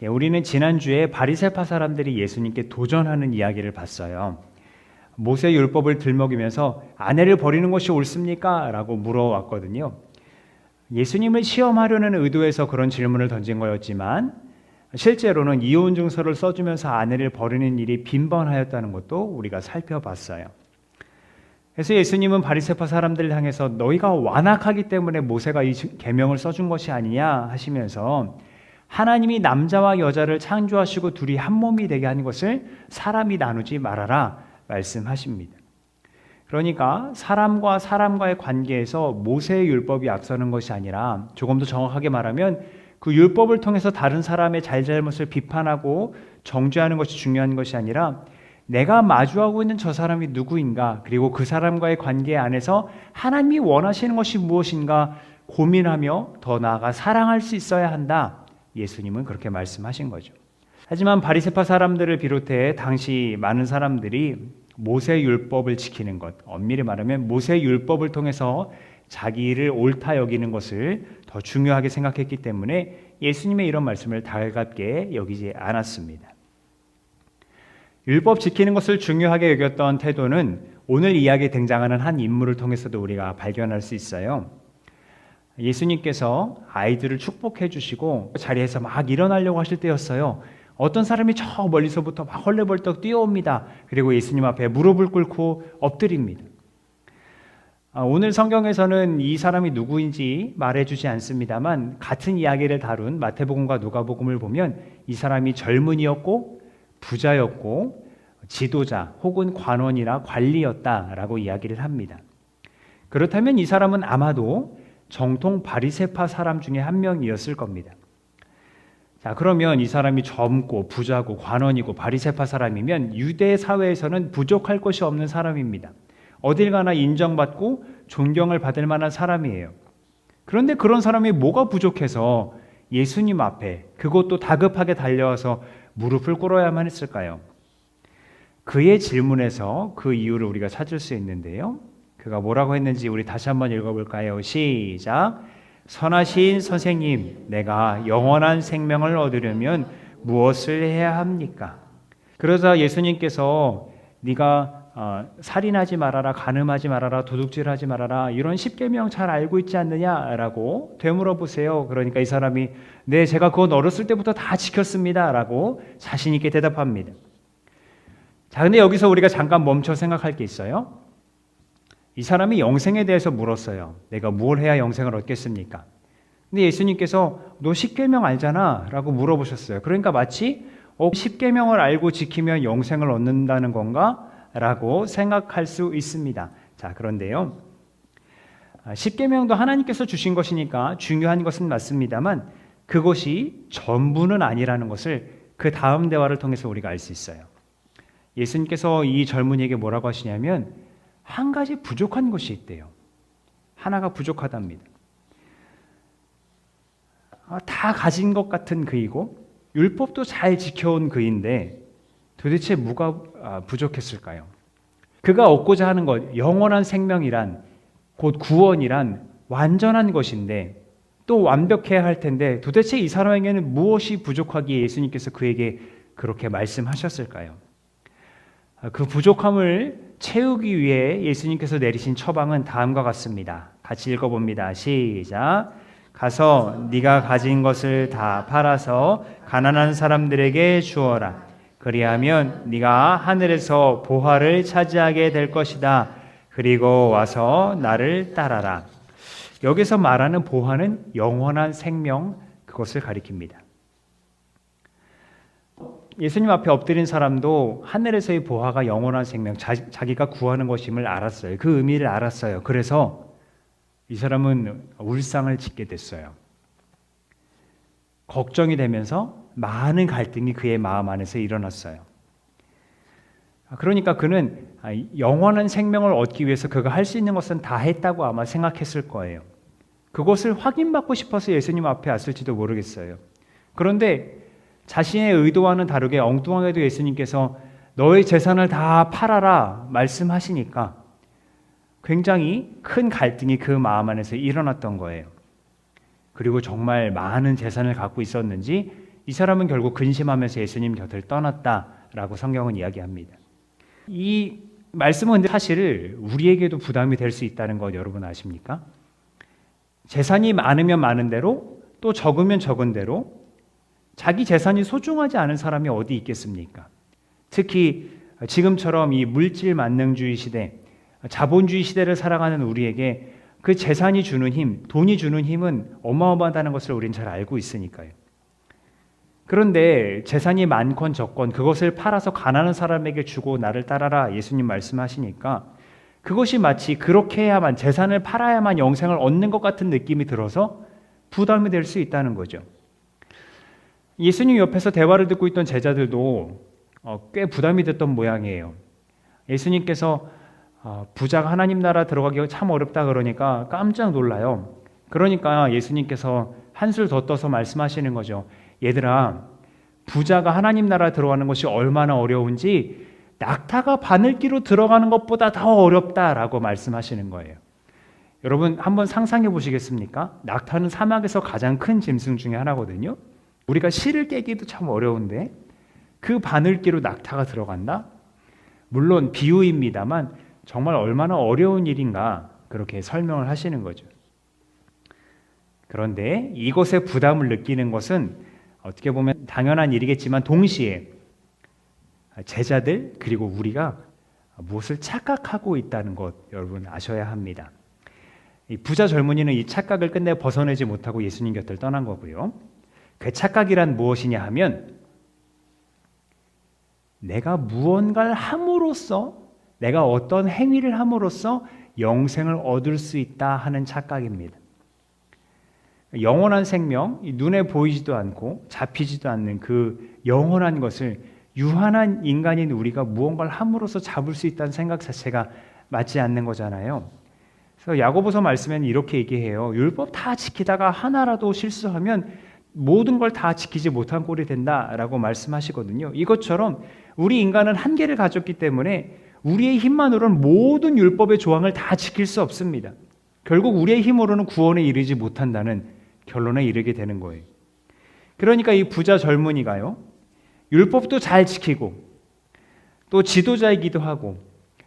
우리는 지난주에 바리새파 사람들이 예수님께 도전하는 이야기를 봤어요. 모세 율법을 들먹이면서 아내를 버리는 것이 옳습니까? 라고 물어왔거든요. 예수님을 시험하려는 의도에서 그런 질문을 던진 거였지만 실제로는 이혼 증서를 써주면서 아내를 버리는 일이 빈번하였다는 것도 우리가 살펴봤어요. 그래서 예수님은 바리새파 사람들을 향해서 너희가 완악하기 때문에 모세가 이 계명을 써준 것이 아니냐 하시면서 하나님이 남자와 여자를 창조하시고 둘이 한 몸이 되게 하는 것을 사람이 나누지 말아라 말씀하십니다. 그러니까 사람과 사람과의 관계에서 모세의 율법이 앞서는 것이 아니라 조금 더 정확하게 말하면 그 율법을 통해서 다른 사람의 잘잘못을 비판하고 정죄하는 것이 중요한 것이 아니라 내가 마주하고 있는 저 사람이 누구인가, 그리고 그 사람과의 관계 안에서 하나님이 원하시는 것이 무엇인가 고민하며 더 나아가 사랑할 수 있어야 한다. 예수님은 그렇게 말씀하신 거죠. 하지만 바리새파 사람들을 비롯해 당시 많은 사람들이 모세 율법을 지키는 것, 엄밀히 말하면 모세 율법을 통해서 자기를 옳다 여기는 것을 더 중요하게 생각했기 때문에 예수님의 이런 말씀을 달갑게 여기지 않았습니다. 율법 지키는 것을 중요하게 여겼던 태도는 오늘 이야기에 등장하는 한 인물을 통해서도 우리가 발견할 수 있어요. 예수님께서 아이들을 축복해 주시고 자리에서 막 일어나려고 하실 때였어요. 어떤 사람이 저 멀리서부터 막 헐레벌떡 뛰어옵니다. 그리고 예수님 앞에 무릎을 꿇고 엎드립니다. 오늘 성경에서는 이 사람이 누구인지 말해주지 않습니다만 같은 이야기를 다룬 마태복음과 누가복음을 보면 이 사람이 젊은이였고 부자였고 지도자 혹은 관원이나 관리였다라고 이야기를 합니다. 그렇다면 이 사람은 아마도 정통 바리새파 사람 중에 한 명이었을 겁니다. 자, 그러면 이 사람이 젊고 부자고 관원이고 바리새파 사람이면 유대 사회에서는 부족할 것이 없는 사람입니다. 어딜 가나 인정받고 존경을 받을 만한 사람이에요. 그런데 그런 사람이 뭐가 부족해서 예수님 앞에 그것도 다급하게 달려와서 무릎을 꿇어야만 했을까요? 그의 질문에서 그 이유를 우리가 찾을 수 있는데요. 그가 뭐라고 했는지 우리 다시 한번 읽어볼까요? 시작. 선하신 선생님, 내가 영원한 생명을 얻으려면 무엇을 해야 합니까? 그러자 예수님께서 네가 살인하지 말아라, 간음하지 말아라, 도둑질하지 말아라 이런 십계명 잘 알고 있지 않느냐라고 되물어 보세요. 그러니까 이 사람이 네, 제가 그건 어렸을 때부터 다 지켰습니다라고 자신 있게 대답합니다. 자, 근데 여기서 우리가 잠깐 멈춰 생각할 게 있어요. 이 사람이 영생에 대해서 물었어요. 내가 뭘 해야 영생을 얻겠습니까? 근데 예수님께서 너 십계명 알잖아 라고 물어보셨어요. 그러니까 마치 십계명을 알고 지키면 영생을 얻는다는 건가? 라고 생각할 수 있습니다. 자, 그런데요. 십계명도 하나님께서 주신 것이니까 중요한 것은 맞습니다만 그것이 전부는 아니라는 것을 그 다음 대화를 통해서 우리가 알 수 있어요. 예수님께서 이 젊은이에게 뭐라고 하시냐면 한 가지 부족한 것이 있대요. 하나가 부족하답니다. 다 가진 것 같은 그이고 율법도 잘 지켜온 그인데 도대체 뭐가 부족했을까요? 그가 얻고자 하는 것, 영원한 생명이란 곧 구원이란 완전한 것인데 또 완벽해야 할 텐데 도대체 이 사람에게는 무엇이 부족하기에 예수님께서 그에게 그렇게 말씀하셨을까요? 그 부족함을 채우기 위해 예수님께서 내리신 처방은 다음과 같습니다. 같이 읽어봅니다. 시작. 가서 네가 가진 것을 다 팔아서 가난한 사람들에게 주어라. 그리하면 네가 하늘에서 보화를 차지하게 될 것이다. 그리고 와서 나를 따라라. 여기서 말하는 보화는 영원한 생명, 그것을 가리킵니다. 예수님 앞에 엎드린 사람도 하늘에서의 보화가 영원한 생명, 자기가 구하는 것임을 알았어요. 그 의미를 알았어요. 그래서 이 사람은 울상을 짓게 됐어요. 걱정이 되면서 많은 갈등이 그의 마음 안에서 일어났어요. 그러니까 그는 영원한 생명을 얻기 위해서 그가 할 수 있는 것은 다 했다고 아마 생각했을 거예요. 그것을 확인받고 싶어서 예수님 앞에 왔을지도 모르겠어요. 그런데 자신의 의도와는 다르게 엉뚱하게도 예수님께서 너의 재산을 다 팔아라 말씀하시니까 굉장히 큰 갈등이 그 마음 안에서 일어났던 거예요. 그리고 정말 많은 재산을 갖고 있었는지 이 사람은 결국 근심하면서 예수님 곁을 떠났다라고 성경은 이야기합니다. 이 말씀은 사실 우리에게도 부담이 될 수 있다는 것 여러분 아십니까? 재산이 많으면 많은 대로 또 적으면 적은 대로 자기 재산이 소중하지 않은 사람이 어디 있겠습니까? 특히 지금처럼 이 물질 만능주의 시대, 자본주의 시대를 살아가는 우리에게 그 재산이 주는 힘, 돈이 주는 힘은 어마어마하다는 것을 우리는 잘 알고 있으니까요. 그런데 재산이 많건 적건 그것을 팔아서 가난한 사람에게 주고 나를 따라라 예수님 말씀하시니까 그것이 마치 그렇게 해야만 재산을 팔아야만 영생을 얻는 것 같은 느낌이 들어서 부담이 될 수 있다는 거죠. 예수님 옆에서 대화를 듣고 있던 제자들도 꽤 부담이 됐던 모양이에요. 예수님께서 부자가 하나님 나라 들어가기가 참 어렵다 그러니까 깜짝 놀라요. 그러니까 예수님께서 한술 더 떠서 말씀하시는 거죠. 얘들아, 부자가 하나님 나라 들어가는 것이 얼마나 어려운지 낙타가 바늘기로 들어가는 것보다 더 어렵다라고 말씀하시는 거예요. 여러분 한번 상상해 보시겠습니까? 낙타는 사막에서 가장 큰 짐승 중에 하나거든요. 우리가 실을 깨기도 참 어려운데 그 바늘기로 낙타가 들어간다? 물론 비유입니다만 정말 얼마나 어려운 일인가 그렇게 설명을 하시는 거죠. 그런데 이것에 부담을 느끼는 것은 어떻게 보면 당연한 일이겠지만 동시에 제자들 그리고 우리가 무엇을 착각하고 있다는 것 여러분 아셔야 합니다. 이 부자 젊은이는 이 착각을 끝내 벗어내지 못하고 예수님 곁을 떠난 거고요. 그 착각이란 무엇이냐 하면 내가 무언가를 함으로써 내가 어떤 행위를 함으로써 영생을 얻을 수 있다 하는 착각입니다. 영원한 생명, 눈에 보이지도 않고 잡히지도 않는 그 영원한 것을 유한한 인간인 우리가 무언가를 함으로써 잡을 수 있다는 생각 자체가 맞지 않는 거잖아요. 그래서 야고보서 말씀에는 이렇게 얘기해요. 율법 다 지키다가 하나라도 실수하면 모든 걸 다 지키지 못한 꼴이 된다라고 말씀하시거든요. 이것처럼 우리 인간은 한계를 가졌기 때문에 우리의 힘만으로는 모든 율법의 조항을 다 지킬 수 없습니다. 결국 우리의 힘으로는 구원에 이르지 못한다는 결론에 이르게 되는 거예요. 그러니까 이 부자 젊은이가요, 율법도 잘 지키고 또 지도자이기도 하고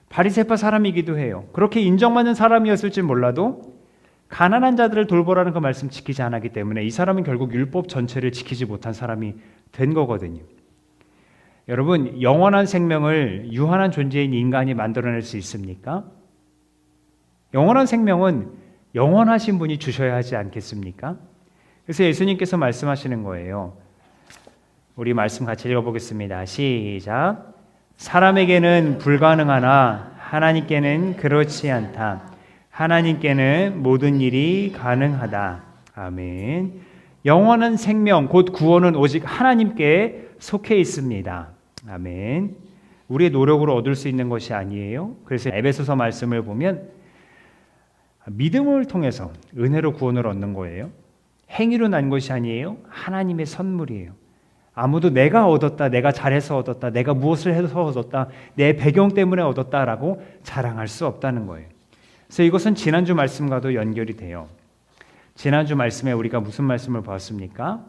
바리새파 사람이기도 해요. 그렇게 인정받는 사람이었을지 몰라도 가난한 자들을 돌보라는 그 말씀 지키지 않았기 때문에 이 사람은 결국 율법 전체를 지키지 못한 사람이 된 거거든요. 여러분, 영원한 생명을 유한한 존재인 인간이 만들어낼 수 있습니까? 영원한 생명은 영원하신 분이 주셔야 하지 않겠습니까? 그래서 예수님께서 말씀하시는 거예요. 우리 말씀 같이 읽어보겠습니다. 시작. 사람에게는 불가능하나 하나님께는 그렇지 않다. 하나님께는 모든 일이 가능하다. 아멘. 영원한 생명 곧 구원은 오직 하나님께 속해 있습니다. 아멘. 우리의 노력으로 얻을 수 있는 것이 아니에요. 그래서 에베소서 말씀을 보면 믿음을 통해서 은혜로 구원을 얻는 거예요. 행위로 난 것이 아니에요. 하나님의 선물이에요. 아무도 내가 얻었다, 내가 잘해서 얻었다, 내가 무엇을 해서 얻었다, 내 배경 때문에 얻었다라고 자랑할 수 없다는 거예요. 그래서 이것은 지난주 말씀과도 연결이 돼요. 지난주 말씀에 우리가 무슨 말씀을 보았습니까?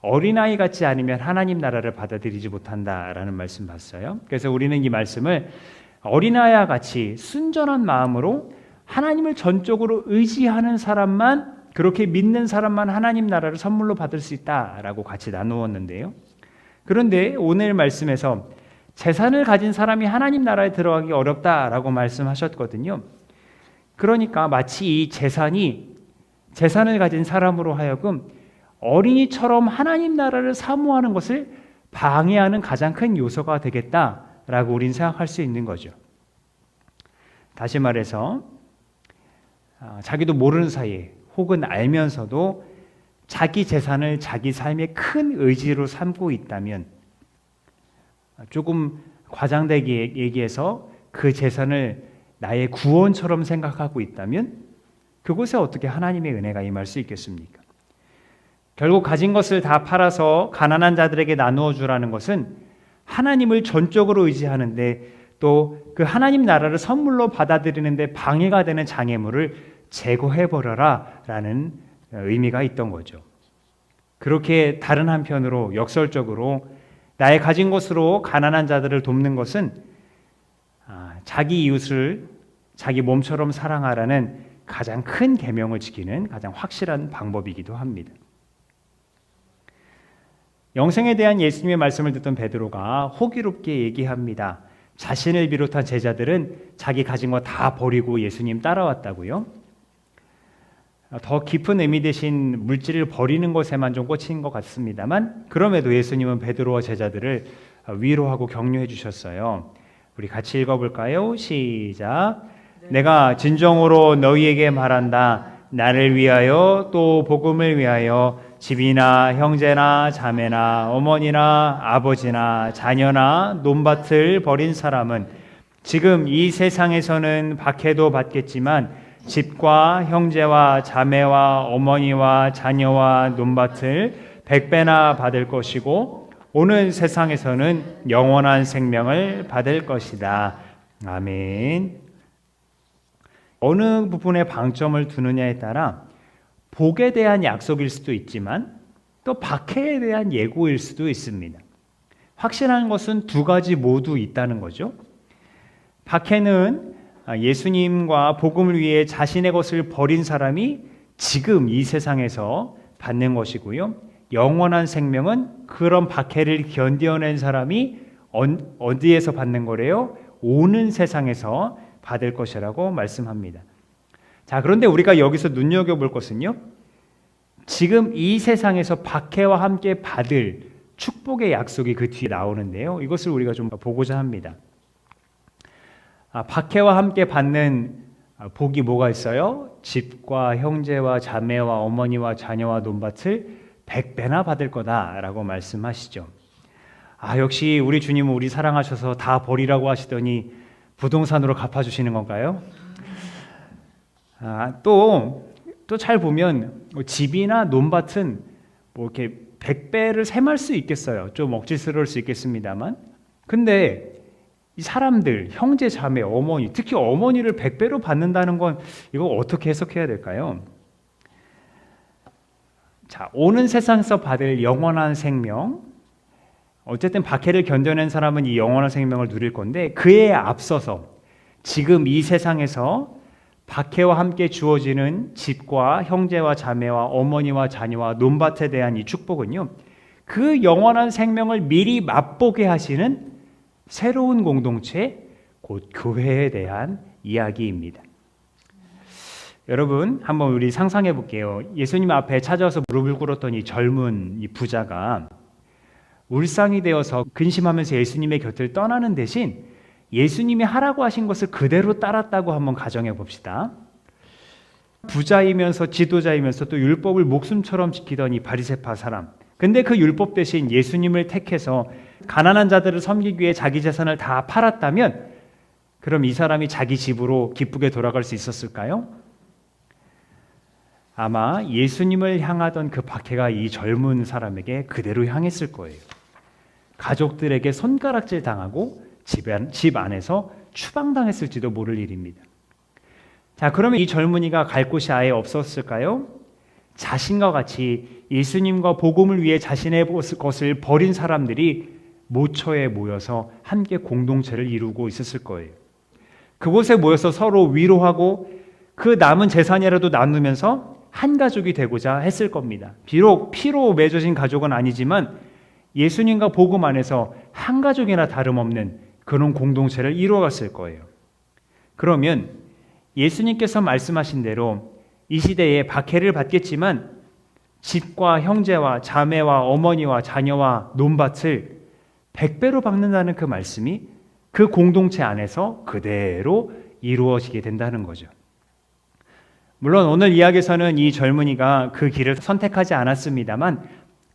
어린아이 같지 않으면 하나님 나라를 받아들이지 못한다라는 말씀 봤어요. 그래서 우리는 이 말씀을 어린아이와 같이 순전한 마음으로 하나님을 전적으로 의지하는 사람만, 그렇게 믿는 사람만 하나님 나라를 선물로 받을 수 있다라고 같이 나누었는데요. 그런데 오늘 말씀에서 재산을 가진 사람이 하나님 나라에 들어가기 어렵다라고 말씀하셨거든요. 그러니까 마치 이 재산을 가진 사람으로 하여금 어린이처럼 하나님 나라를 사모하는 것을 방해하는 가장 큰 요소가 되겠다라고 우리는 생각할 수 있는 거죠. 다시 말해서 자기도 모르는 사이에 혹은 알면서도 자기 재산을 자기 삶의 큰 의지로 삼고 있다면, 조금 과장되게 얘기해서 그 재산을 나의 구원처럼 생각하고 있다면 그곳에 어떻게 하나님의 은혜가 임할 수 있겠습니까? 결국 가진 것을 다 팔아서 가난한 자들에게 나누어 주라는 것은 하나님을 전적으로 의지하는데 또 그 하나님 나라를 선물로 받아들이는데 방해가 되는 장애물을 제거해버려라 라는 의미가 있던 거죠. 그렇게 다른 한편으로 역설적으로 나의 가진 것으로 가난한 자들을 돕는 것은 자기 이웃을 자기 몸처럼 사랑하라는 가장 큰 계명을 지키는 가장 확실한 방법이기도 합니다. 영생에 대한 예수님의 말씀을 듣던 베드로가 호기롭게 얘기합니다. 자신을 비롯한 제자들은 자기 가진 거 다 버리고 예수님 따라왔다고요. 더 깊은 의미 대신 물질을 버리는 것에만 좀 꽂힌 것 같습니다만, 그럼에도 예수님은 베드로와 제자들을 위로하고 격려해 주셨어요. 우리 같이 읽어볼까요? 시작. 내가 진정으로 너희에게 말한다. 나를 위하여 또 복음을 위하여 집이나 형제나 자매나 어머니나 아버지나 자녀나 논밭을 버린 사람은 지금 이 세상에서는 박해도 받겠지만 집과 형제와 자매와 어머니와 자녀와 논밭을 100배나 받을 것이고 오는 세상에서는 영원한 생명을 받을 것이다. 아멘. 어느 부분에 방점을 두느냐에 따라 복에 대한 약속일 수도 있지만 또 박해에 대한 예고일 수도 있습니다. 확실한 것은 두 가지 모두 있다는 거죠. 박해는 예수님과 복음을 위해 자신의 것을 버린 사람이 지금 이 세상에서 받는 것이고요. 영원한 생명은 그런 박해를 견뎌낸 사람이 어디에서 받는 거래요? 오는 세상에서 받을 것이라고 말씀합니다. 자, 그런데 우리가 여기서 눈여겨볼 것은요, 지금 이 세상에서 박해와 함께 받을 축복의 약속이 그 뒤에 나오는데요, 이것을 우리가 좀 보고자 합니다. 박해와 함께 받는 복이 뭐가 있어요? 집과 형제와 자매와 어머니와 자녀와 논밭을 100배나 받을 거다라고 말씀하시죠. 역시 우리 주님은 우리 사랑하셔서 다 버리라고 하시더니 부동산으로 갚아주시는 건가요? 또 잘 보면 집이나 논밭은 뭐 이렇게 100배를 셈할 수 있겠어요. 좀 억지스러울 수 있겠습니다만, 근데 이 사람들, 형제, 자매, 어머니, 특히 어머니를 100배로 받는다는 건 이거 어떻게 해석해야 될까요? 자, 오는 세상에서 받을 영원한 생명, 어쨌든 박해를 견뎌낸 사람은 이 영원한 생명을 누릴 건데, 그에 앞서서 지금 이 세상에서 박해와 함께 주어지는 집과 형제와 자매와 어머니와 자녀와 논밭에 대한 이 축복은요, 그 영원한 생명을 미리 맛보게 하시는 새로운 공동체, 곧 교회에 대한 이야기입니다. 여러분, 한번 우리 상상해 볼게요. 예수님 앞에 찾아와서 무릎을 꿇었던 이 젊은 이 부자가 울상이 되어서 근심하면서 예수님의 곁을 떠나는 대신 예수님이 하라고 하신 것을 그대로 따랐다고 한번 가정해 봅시다. 부자이면서 지도자이면서 또 율법을 목숨처럼 지키던 이 바리새파 사람, 근데 그 율법 대신 예수님을 택해서 가난한 자들을 섬기기 위해 자기 재산을 다 팔았다면 그럼 이 사람이 자기 집으로 기쁘게 돌아갈 수 있었을까요? 아마 예수님을 향하던 그 박해가 이 젊은 사람에게 그대로 향했을 거예요. 가족들에게 손가락질 당하고 집 안에서 추방당했을지도 모를 일입니다. 자, 그러면 이 젊은이가 갈 곳이 아예 없었을까요? 자신과 같이 예수님과 복음을 위해 자신의 것을 버린 사람들이 모처에 모여서 함께 공동체를 이루고 있었을 거예요. 그곳에 모여서 서로 위로하고 그 남은 재산이라도 나누면서 한 가족이 되고자 했을 겁니다. 비록 피로 맺어진 가족은 아니지만 예수님과 복음 안에서 한 가족이나 다름없는 그런 공동체를 이루어갔을 거예요. 그러면 예수님께서 말씀하신 대로 이 시대에 박해를 받겠지만 집과 형제와 자매와 어머니와 자녀와 논밭을 100배로 받는다는 그 말씀이 그 공동체 안에서 그대로 이루어지게 된다는 거죠. 물론 오늘 이야기에서는 이 젊은이가 그 길을 선택하지 않았습니다만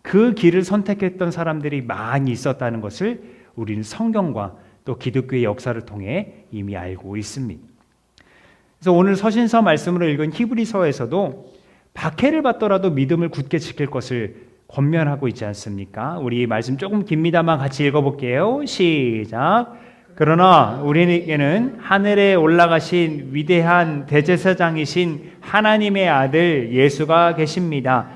그 길을 선택했던 사람들이 많이 있었다는 것을 우리는 성경과 또 기독교의 역사를 통해 이미 알고 있습니다. 그래서 오늘 서신서 말씀으로 읽은 히브리서에서도 박해를 받더라도 믿음을 굳게 지킬 것을 권면하고 있지 않습니까? 우리 말씀 조금 깁니다만 같이 읽어볼게요. 시작. 그러나 우리에게는 하늘에 올라가신 위대한 대제사장이신 하나님의 아들 예수가 계십니다.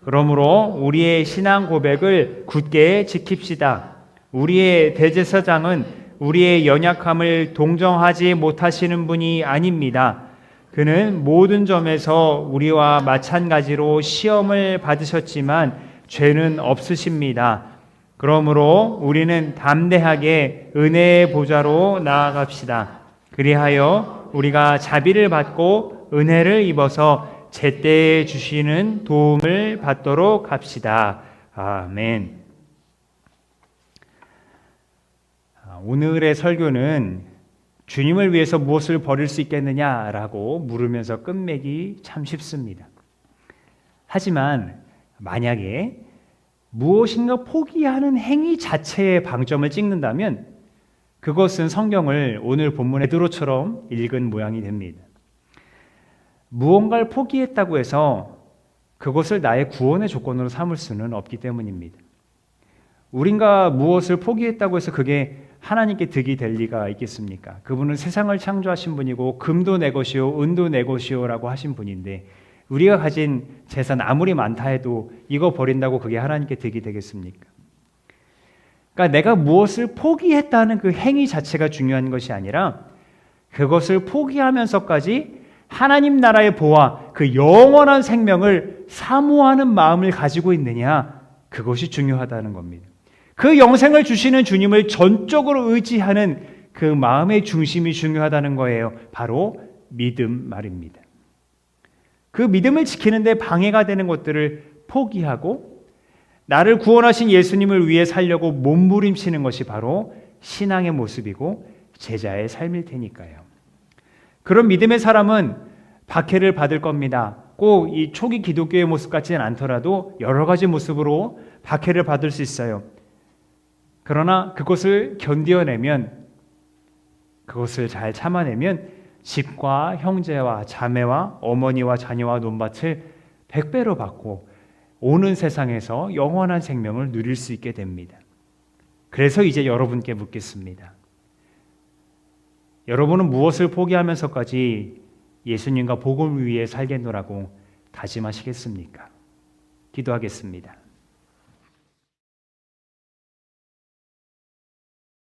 그러므로 우리의 신앙 고백을 굳게 지킵시다. 우리의 대제사장은 우리의 연약함을 동정하지 못하시는 분이 아닙니다. 그는 모든 점에서 우리와 마찬가지로 시험을 받으셨지만 죄는 없으십니다. 그러므로 우리는 담대하게 은혜의 보좌로 나아갑시다. 그리하여 우리가 자비를 받고 은혜를 입어서 제때에 주시는 도움을 받도록 합시다. 아멘. 오늘의 설교는 주님을 위해서 무엇을 버릴 수 있겠느냐라고 물으면서 끝맺기 참 쉽습니다. 하지만 만약에 무엇인가 포기하는 행위 자체에 방점을 찍는다면 그것은 성경을 오늘 본문의 베드로처럼 읽은 모양이 됩니다. 무언가를 포기했다고 해서 그것을 나의 구원의 조건으로 삼을 수는 없기 때문입니다. 우린가 무엇을 포기했다고 해서 그게 하나님께 득이 될 리가 있겠습니까? 그분은 세상을 창조하신 분이고 금도 내 것이요 은도 내 것이요라고 하신 분인데 우리가 가진 재산 아무리 많다 해도 이거 버린다고 그게 하나님께 득이 되겠습니까? 그러니까 내가 무엇을 포기했다는 그 행위 자체가 중요한 것이 아니라 그것을 포기하면서까지 하나님 나라의 보화, 그 영원한 생명을 사모하는 마음을 가지고 있느냐, 그것이 중요하다는 겁니다. 그 영생을 주시는 주님을 전적으로 의지하는 그 마음의 중심이 중요하다는 거예요. 바로 믿음 말입니다. 그 믿음을 지키는데 방해가 되는 것들을 포기하고 나를 구원하신 예수님을 위해 살려고 몸부림치는 것이 바로 신앙의 모습이고 제자의 삶일 테니까요. 그런 믿음의 사람은 박해를 받을 겁니다. 꼭 이 초기 기독교의 모습 같지는 않더라도 여러 가지 모습으로 박해를 받을 수 있어요. 그러나 그것을 견뎌내면, 그것을 잘 참아내면 집과 형제와 자매와 어머니와 자녀와 논밭을 100배로 받고 오는 세상에서 영원한 생명을 누릴 수 있게 됩니다. 그래서 이제 여러분께 묻겠습니다. 여러분은 무엇을 포기하면서까지 예수님과 복음을 위해 살겠노라고 다짐하시겠습니까? 기도하겠습니다.